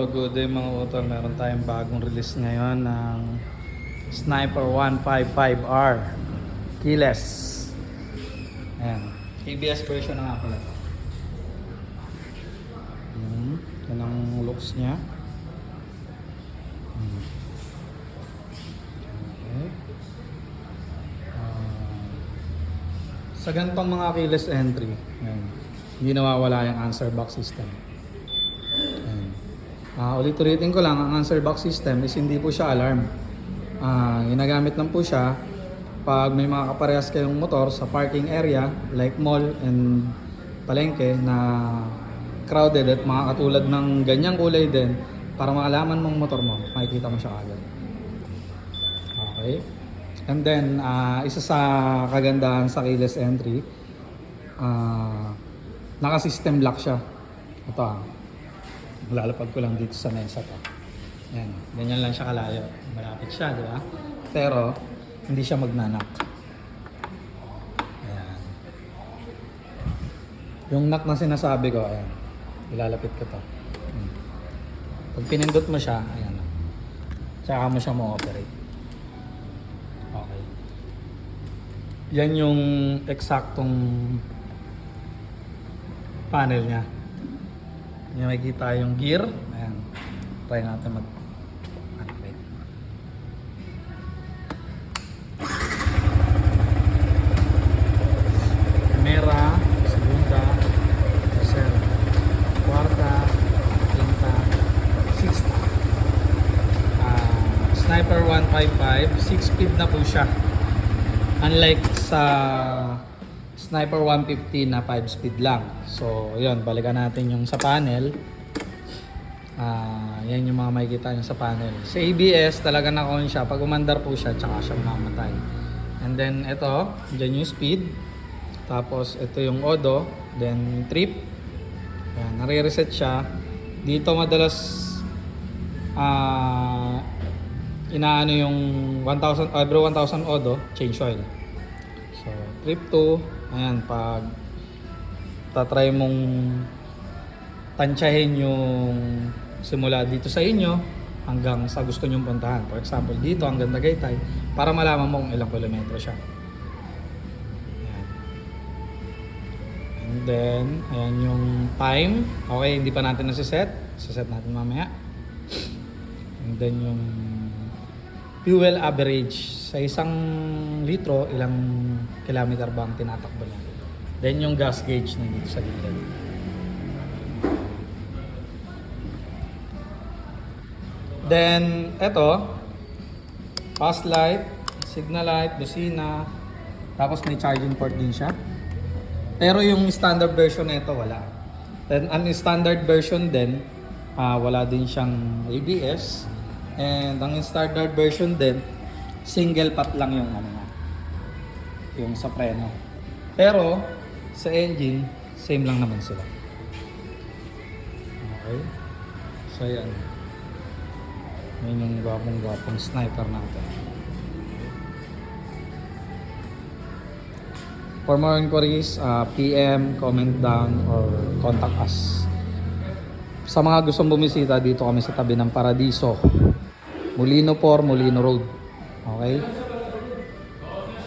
Good day mga utol, meron tayong bagong release ngayon ng Sniper 155R keyless. Ayan, ABS version na nga pala. Yan ang looks niya. Okay. Sa ganitong mga keyless entry, ayan, hindi nawawala yung answer box system. Ulit-ulitin ko lang, ang answer box system is hindi po siya alarm. Ginagamit lang po siya pag may mga kaparehas kayong motor sa parking area like mall and palengke na crowded at mga katulad ng ganyang kulay din, para maalaman mong motor mo, makikita mo siya agad. Okay. And then, isa sa kagandahan sa keyless entry, naka-system lock siya. Ito lalapag ko lang dito sa mesa to. Yan, ganyan lang siya kalayo. Malapit siya, di ba? Pero hindi siya magnanak. Ayan. Yung knock na sinasabi ko, ayan. Ilalapit ko to. Pag pinindot mo siya, ayan. Tsaka mo siya ma-operate. Okay. Yan yung eksaktong panel niya. Yung makikita yung gear. Ayan. Try natin mag-activate. Primera, segunda, tercera, cuarta, quinta, sixta. Sniper 155, 6-speed na po siya. Unlike sa Sniper 150 na 5-speed lang. So, yun, balikan natin yung sa panel. Yan yung mga makikita nyo sa panel. Sa ABS, talaga na-on siya. Pag umandar po siya, tsaka siya mamatay. And then, ito, dyan yung speed. Tapos, ito yung odo. Then, trip. Yan, nare-reset siya. Dito madalas inaano yung 1,000, every 1,000 odo, change oil. So, trip 2. Ayan, pag tatry mong tansyahin yung simula dito sa inyo hanggang sa gusto nyong puntahan. For example, dito hanggang Tagaytay, para malaman mo kung ilang kilometro siya. Ayan. And then, ayan yung time. Okay, hindi pa natin nasiset. Siset natin mamaya. And then yung fuel average. Sa isang litro, ilang kilometer ba ang tinatakbo niya. Then yung gas gauge na dito sa gilid. Then, eto, pass light, signal light, busina, tapos may charging port din siya. Pero yung standard version nito wala. Then, ang standard version din, wala din siyang ABS. And ang standard version din, single pot lang yung yung sa preno. Pero sa engine, same lang naman sila. Okay. So yan. Yan yung gwapong sniper natin. For more inquiries, PM, comment down, or contact us. Sa mga gustong bumisita, dito kami sa tabi ng Paradiso, Molino 4, Molino Road. Okay?